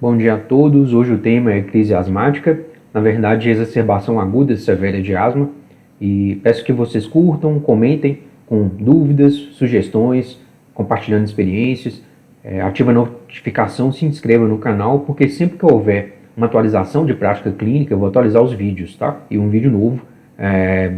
Bom dia a todos. Hoje o tema é crise asmática, na verdade exacerbação aguda severa de asma, e peço que vocês curtam, comentem com dúvidas, sugestões, compartilhando experiências, ative a notificação, se inscreva no canal, porque sempre que houver uma atualização de prática clínica eu vou atualizar os vídeos, tá? E um vídeo novo,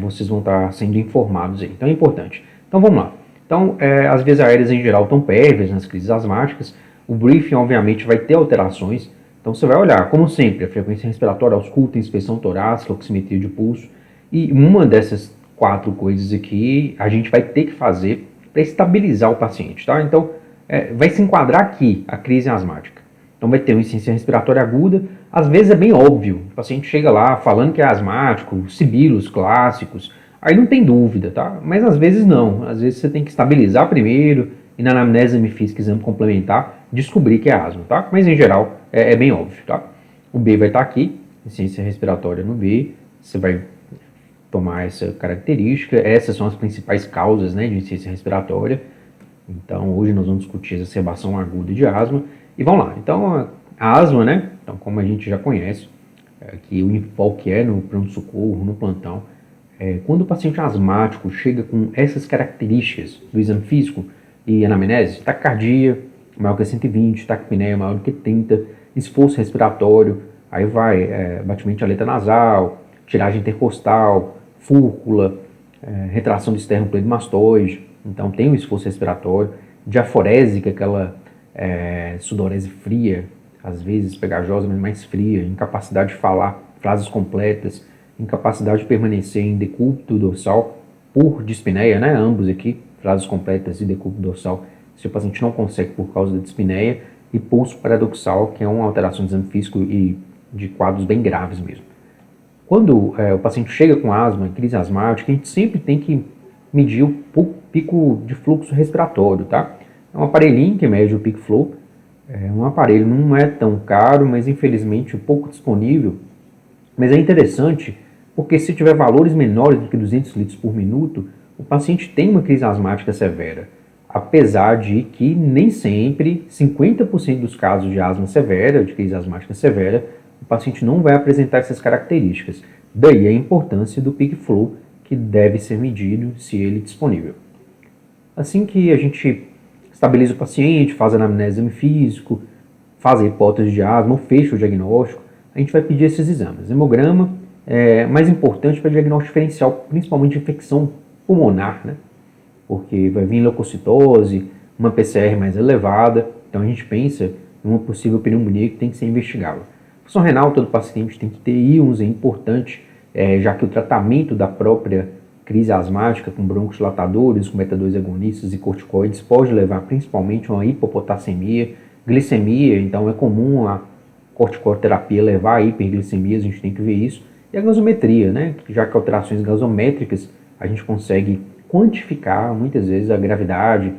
vocês vão estar sendo informados aí, então é importante. Então vamos lá. Então, as vias aéreas em geral estão pérvias nas crises asmáticas. O briefing, obviamente, vai ter alterações. Então, você vai olhar, como sempre, a frequência respiratória, ausculta, inspeção torácica, oximetria de pulso. E uma dessas 4 coisas aqui, a gente vai ter que fazer para estabilizar o paciente, tá? Então, vai se enquadrar aqui a crise asmática. Então, vai ter uma insuficiência respiratória aguda. Às vezes é bem óbvio. O paciente chega lá falando que é asmático, sibilos clássicos. Aí não tem dúvida, tá? Mas às vezes não. Às vezes você tem que estabilizar primeiro e na anamnese, exame físico, exame complementar, descobrir que é asma, tá? Mas em geral é bem óbvio, tá? O B vai estar aqui, insuficiência respiratória no B, você vai tomar essa característica. Essas são as principais causas, né, de insuficiência respiratória. Então hoje nós vamos discutir a exacerbação aguda de asma. E vamos lá. Então a asma, né? Então como a gente já conhece, que o enfoque é no pronto-socorro, no plantão. Quando o paciente asmático chega com essas características do exame físico e anamnese, taquicardia maior que 120, taquipneia maior do que 30, esforço respiratório, aí vai batimento de aleta nasal, tiragem intercostal, fúrcula, retração do esternocleidomastoide, então tem o esforço respiratório, diaforésica, aquela sudorese fria, às vezes pegajosa, mas mais fria, incapacidade de falar frases completas, incapacidade de permanecer em decúbito dorsal por dispneia, né? Ambos aqui, frases completas e decúbito dorsal, se o paciente não consegue por causa da dispneia, e pulso paradoxal, que é uma alteração de exame físico e de quadros bem graves mesmo. Quando o paciente chega com asma, crise asmática, a gente sempre tem que medir o pico de fluxo respiratório, tá? É um aparelhinho que mede o peak flow, um aparelho não é tão caro, mas infelizmente pouco disponível, mas é interessante porque se tiver valores menores do que 200 litros por minuto, o paciente tem uma crise asmática severa, apesar de que nem sempre, 50% dos casos de asma severa, de crise asmática severa, o paciente não vai apresentar essas características. Daí a importância do peak flow, que deve ser medido se ele disponível. Assim que a gente estabiliza o paciente, faz a anamnese, exame físico, faz a hipótese de asma ou fecha o diagnóstico, a gente vai pedir esses exames. Hemograma é mais importante para diagnóstico diferencial, principalmente de infecção pulmonar, né? Porque vai vir leucocitose, uma PCR mais elevada, então a gente pensa em uma possível pneumonia que tem que ser investigada. Função renal, todo paciente tem que ter íons, é importante, já que o tratamento da própria crise asmática com broncodilatadores, com beta-2 agonistas e corticoides pode levar principalmente a uma hipopotassemia, glicemia, então é comum a corticoterapia levar a hiperglicemia, a gente tem que ver isso. E a gasometria, né? Já que alterações gasométricas a gente consegue quantificar muitas vezes a gravidade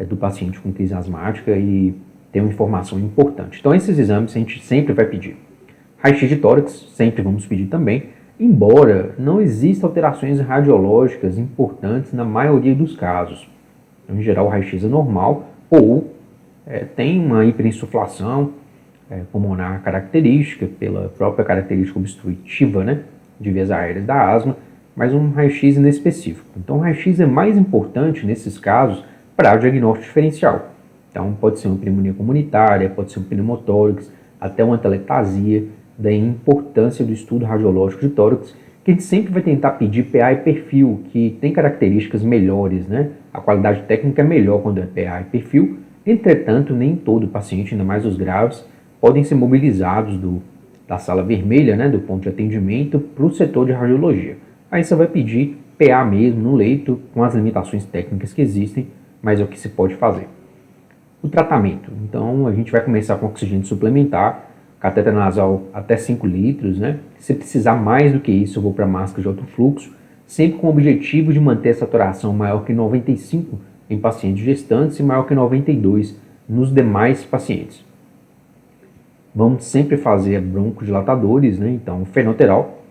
do paciente com crise asmática e ter uma informação importante. Então esses exames a gente sempre vai pedir. Raio-x de tórax sempre vamos pedir também, embora não existam alterações radiológicas importantes na maioria dos casos. Então, em geral o raio-x é normal ou tem uma hiperinsuflação pulmonar característica, pela própria característica obstrutiva, né, de vias aéreas da asma, mas um raio-x inespecífico. Então o raio-x é mais importante nesses casos para o diagnóstico diferencial. Então pode ser uma pneumonia comunitária, pode ser um pneumotórax, até uma telectasia, da importância do estudo radiológico de tórax, que a gente sempre vai tentar pedir PA e perfil, que tem características melhores, né? A qualidade técnica é melhor quando é PA e perfil, entretanto nem todo paciente, ainda mais os graves, podem ser mobilizados da sala vermelha, né, do ponto de atendimento, para o setor de radiologia. Aí você vai pedir PA mesmo no leito, com as limitações técnicas que existem, mas é o que se pode fazer. O tratamento. Então a gente vai começar com oxigênio suplementar, cateter nasal até 5 litros, né? Se precisar mais do que isso, eu vou para máscara de alto fluxo, sempre com o objetivo de manter a saturação maior que 95 em pacientes gestantes e maior que 92 nos demais pacientes. Vamos sempre fazer broncodilatadores, né? Então, fenoteral,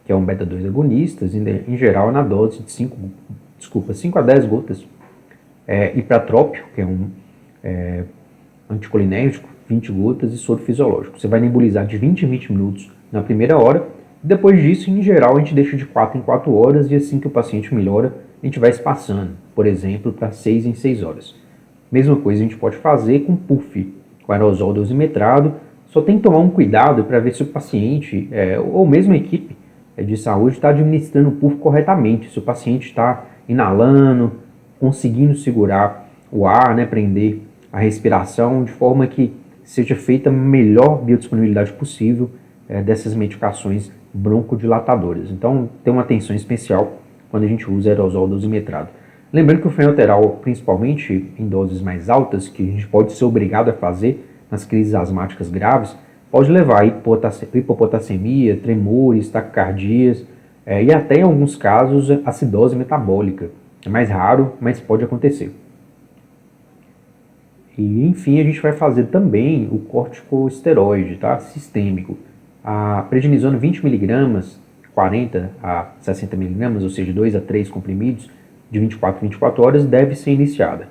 que é um beta-2 agonista, em geral na dose de 5 a 10 gotas. Ipratrópio, que é um anticolinérgico, 20 gotas e soro fisiológico. Você vai nebulizar de 20 em 20 minutos na primeira hora. Depois disso, em geral, a gente deixa de 4 em 4 horas e assim que o paciente melhora, a gente vai espaçando, por exemplo, para 6 em 6 horas. Mesma coisa a gente pode fazer com puff, com aerosol dosimetrado. Só tem que tomar um cuidado para ver se o paciente, ou mesmo a equipe de saúde, está administrando o puff corretamente. Se o paciente está inalando, conseguindo segurar o ar, né, prender a respiração, de forma que seja feita a melhor biodisponibilidade possível dessas medicações broncodilatadoras. Então, tem uma atenção especial quando a gente usa aerosol dosimetrado. Lembrando que o fenoteral, principalmente em doses mais altas, que a gente pode ser obrigado a fazer nas crises asmáticas graves, pode levar a hipopotassemia, tremores, taquicardias e até, em alguns casos, acidose metabólica. É mais raro, mas pode acontecer. E, enfim, a gente vai fazer também o corticosteroide, tá? Sistêmico. A prednisona 20mg, 40 a 60mg, ou seja, 2 a 3 comprimidos, de 24 a 24 horas, deve ser iniciada.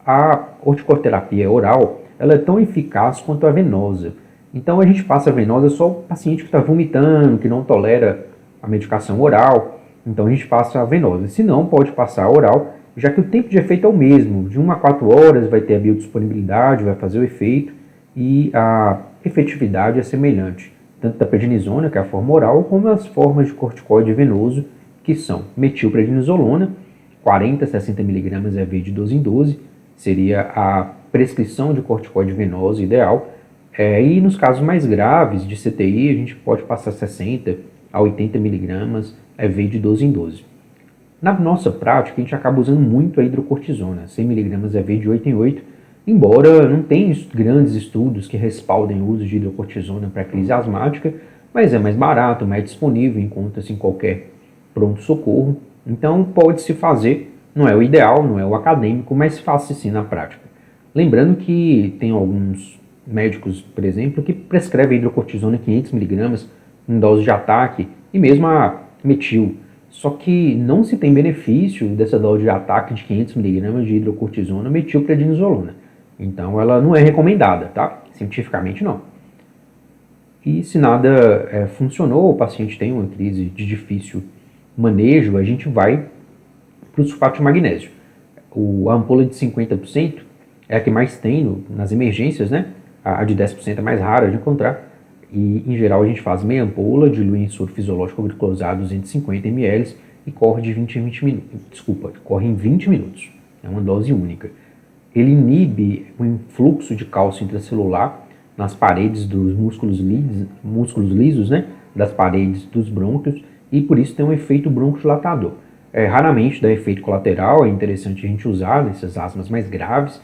A corticoterapia oral, ela é tão eficaz quanto a venosa. Então a gente passa a venosa só o paciente que está vomitando, que não tolera a medicação oral. Então a gente passa a venosa. Se não, pode passar a oral, já que o tempo de efeito é o mesmo. De 1 a 4 horas vai ter a biodisponibilidade, vai fazer o efeito e a efetividade é semelhante. Tanto da prednisona, que é a forma oral, como as formas de corticoide venoso, que são metilprednisolona, 40 a 60mg EV de 12 em 12, seria a prescrição de corticoide venoso ideal. E nos casos mais graves de CTI, a gente pode passar 60 a 80mg EV de 12 em 12. Na nossa prática, a gente acaba usando muito a hidrocortisona, 100mg EV de 8 em 8, embora não tenha grandes estudos que respaldem o uso de hidrocortisona para crise asmática, mas é mais barato, mais disponível, encontra-se em qualquer pronto-socorro. Então pode-se fazer, não é o ideal, não é o acadêmico, mas faz-se sim na prática. Lembrando que tem alguns médicos, por exemplo, que prescrevem hidrocortisona 500mg em dose de ataque e mesmo a metil. Só que não se tem benefício dessa dose de ataque de 500mg de hidrocortisona metilprednisolona. Então ela não é recomendada, tá? Cientificamente não. E se nada funcionou, o paciente tem uma crise de difícil manejo, a gente vai para o sulfato de magnésio. A ampola de 50% é a que mais tem nas emergências, né? A de 10% é mais rara de encontrar. E, em geral, a gente faz meia ampola, dilui em soro fisiológico glicosado 250 ml e corre de 20 em 20 minutos. Corre em 20 minutos. É uma dose única. Ele inibe o influxo de cálcio intracelular nas paredes dos músculos lisos, né? Das paredes dos brônquios, e por isso tem um efeito broncodilatador. Raramente dá efeito colateral, é interessante a gente usar nessas asmas mais graves,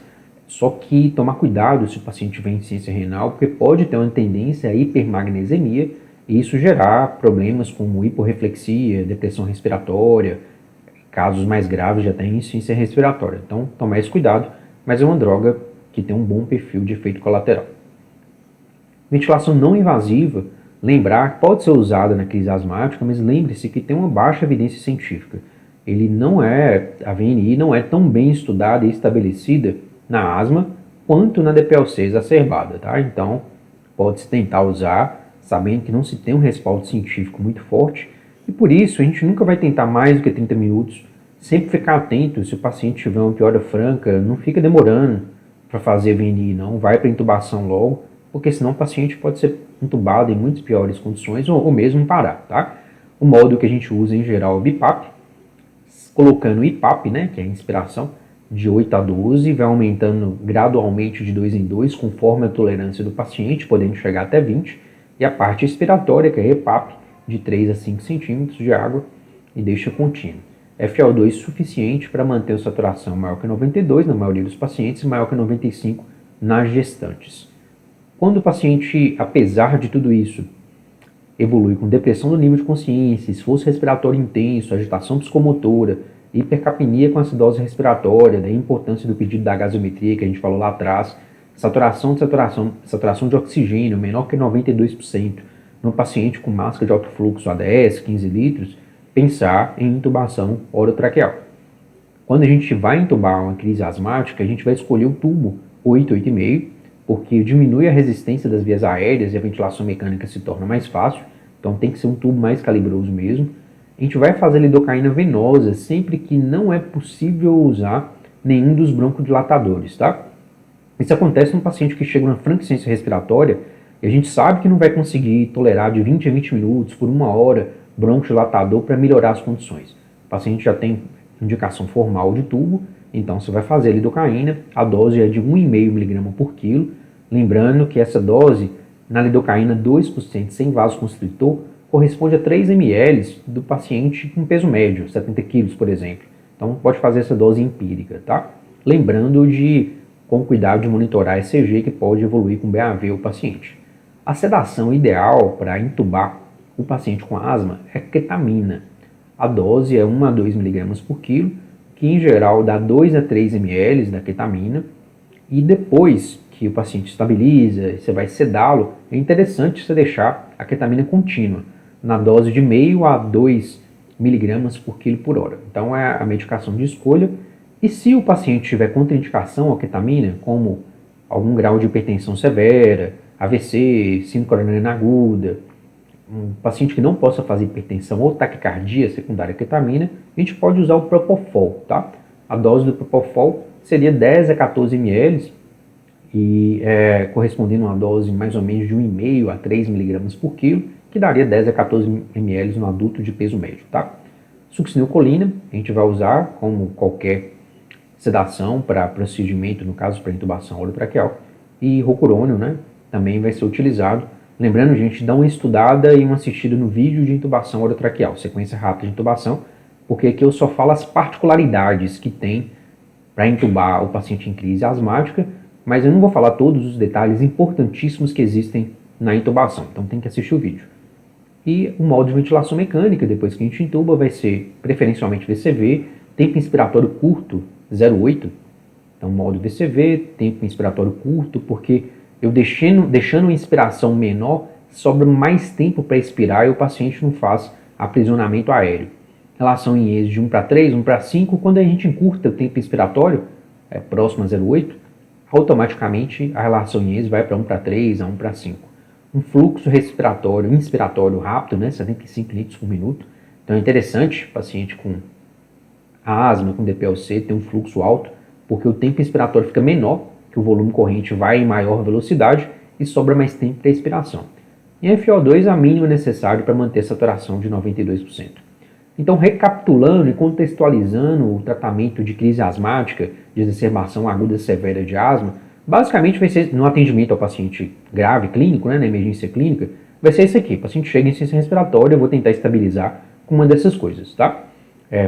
só que tomar cuidado se o paciente tiver insuficiência renal, porque pode ter uma tendência à hipermagnesemia e isso gerar problemas como hiporreflexia, depressão respiratória, casos mais graves já tem insuficiência respiratória. Então, tomar esse cuidado, mas é uma droga que tem um bom perfil de efeito colateral. Ventilação não invasiva, lembrar, pode ser usada na crise asmática, mas lembre-se que tem uma baixa evidência científica. A VNI não é tão bem estudada e estabelecida na asma quanto na DPLC exacerbada, tá? Então, pode-se tentar usar, sabendo que não se tem um respaldo científico muito forte, e por isso a gente nunca vai tentar mais do que 30 minutos, sempre ficar atento, se o paciente tiver uma piora franca, não fica demorando para fazer VNI não, vai para intubação logo, porque senão o paciente pode ser intubado em muitas piores condições ou mesmo parar, tá? O modo que a gente usa em geral é o BiPAP, colocando o IPAP, né, que é a inspiração, de 8 a 12, vai aumentando gradualmente de 2 em 2, conforme a tolerância do paciente, podendo chegar até 20, e a parte expiratória, que é EPAP, de 3 a 5 centímetros de água, e deixa contínuo. FiO2 suficiente para manter a saturação maior que 92 na maioria dos pacientes e maior que 95 nas gestantes. Quando o paciente, apesar de tudo isso, evolui com depressão do nível de consciência, esforço respiratório intenso, agitação psicomotora, hipercapnia com acidose respiratória, da importância do pedido da gasometria que a gente falou lá atrás, saturação de oxigênio menor que 92%, no paciente com máscara de alto fluxo ADS, 15 litros, pensar em intubação orotraqueal. Quando a gente vai intubar uma crise asmática, a gente vai escolher o tubo 8, 8,5, porque diminui a resistência das vias aéreas e a ventilação mecânica se torna mais fácil, então tem que ser um tubo mais calibroso mesmo. A gente vai fazer lidocaína venosa sempre que não é possível usar nenhum dos broncodilatadores, tá? Isso acontece num paciente que chega na franca insuficiência respiratória e a gente sabe que não vai conseguir tolerar de 20 a 20 minutos por 1 hora broncodilatador para melhorar as condições. O paciente já tem indicação formal de tubo, então você vai fazer a lidocaína, a dose é de 1,5 mg por quilo, lembrando que essa dose na lidocaína 2% sem vasoconstritor corresponde a 3 ml do paciente com peso médio, 70 kg, por exemplo. Então pode fazer essa dose empírica, tá? Lembrando de, com cuidado, de monitorar ECG, que pode evoluir com BAV o paciente. A sedação ideal para intubar o paciente com asma é ketamina. A dose é 1 a 2 mg por quilo, que em geral dá 2 a 3 ml da ketamina, e depois que o paciente estabiliza e você vai sedá-lo, é interessante você deixar a ketamina contínua, na dose de 0,5 a 2 mg por quilo por hora. Então é a medicação de escolha. E se o paciente tiver contraindicação à ketamina, como algum grau de hipertensão severa, AVC, síndrome coronariana aguda, um paciente que não possa fazer hipertensão ou taquicardia secundária à ketamina, a gente pode usar o Propofol, tá? A dose do Propofol seria 10 a 14 ml, e correspondendo a uma dose mais ou menos de 1,5 a 3 mg por quilo, que daria 10 a 14 ml no adulto de peso médio, tá? Succinilcolina, a gente vai usar como qualquer sedação para procedimento, no caso para intubação orotraqueal, e rocurônio, né, também vai ser utilizado. Lembrando, gente, dá uma estudada e uma assistida no vídeo de intubação orotraqueal, sequência rápida de intubação, porque aqui eu só falo as particularidades que tem para intubar o paciente em crise asmática, mas eu não vou falar todos os detalhes importantíssimos que existem na intubação, então tem que assistir o vídeo. E o modo de ventilação mecânica, depois que a gente intuba, vai ser preferencialmente VCV, tempo inspiratório curto, 0,8. Então, modo VCV, tempo inspiratório curto, porque eu deixando a inspiração menor, sobra mais tempo para expirar e o paciente não faz aprisionamento aéreo. Relação em IES de 1 para 3, 1 para 5, quando a gente encurta o tempo inspiratório, próximo a 0,8, automaticamente a relação em IES vai para 1 para 3, a 1 para 5. Um fluxo respiratório, inspiratório rápido, né, 75 litros por minuto. Então é interessante, paciente com asma, com DPLC, ter um fluxo alto, porque o tempo inspiratório fica menor, que o volume corrente vai em maior velocidade e sobra mais tempo para a expiração. E a FiO2 é a mínima necessária para manter a saturação de 92%. Então, recapitulando e contextualizando o tratamento de crise asmática, de exacerbação aguda severa de asma, basicamente vai ser, no atendimento ao paciente grave clínico, né, na emergência clínica, vai ser isso aqui. O paciente chega em insuficiência respiratória, eu vou tentar estabilizar com uma dessas coisas, tá?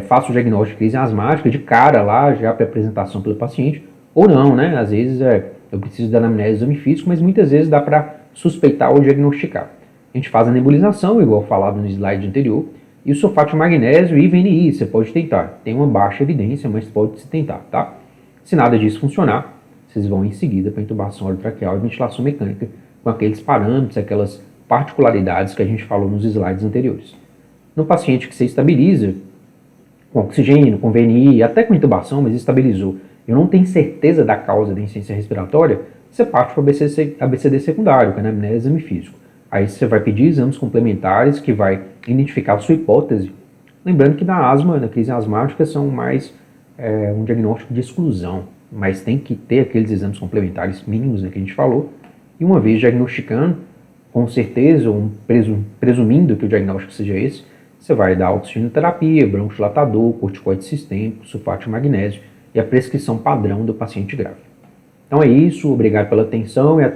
Faço o diagnóstico de crise asmática de cara lá, já para apresentação pelo paciente, ou não, né? Às vezes eu preciso da anamnese do exame físico, mas muitas vezes dá para suspeitar ou diagnosticar. A gente faz a nebulização, igual falado no slide anterior, e o sulfato de magnésio e VNI, você pode tentar. Tem uma baixa evidência, mas pode se tentar, tá? Se nada disso funcionar, vocês vão em seguida para intubação orotraqueal e ventilação mecânica com aqueles parâmetros, aquelas particularidades que a gente falou nos slides anteriores. No paciente que você estabiliza, com oxigênio, com VNI, até com intubação, mas estabilizou, eu não tenho certeza da causa da insuficiência respiratória, você parte para o ABCD secundário, que é a anamnese e exame físico. Aí você vai pedir exames complementares que vai identificar a sua hipótese. Lembrando que na asma, na crise asmática, são mais um diagnóstico de exclusão, mas tem que ter aqueles exames complementares mínimos, né, que a gente falou. E uma vez diagnosticando, com certeza, presumindo que o diagnóstico seja esse, você vai dar oxigenoterapia, bronchodilatador, corticoide sistêmico, sulfato de magnésio e a prescrição padrão do paciente grave. Então é isso, obrigado pela atenção e até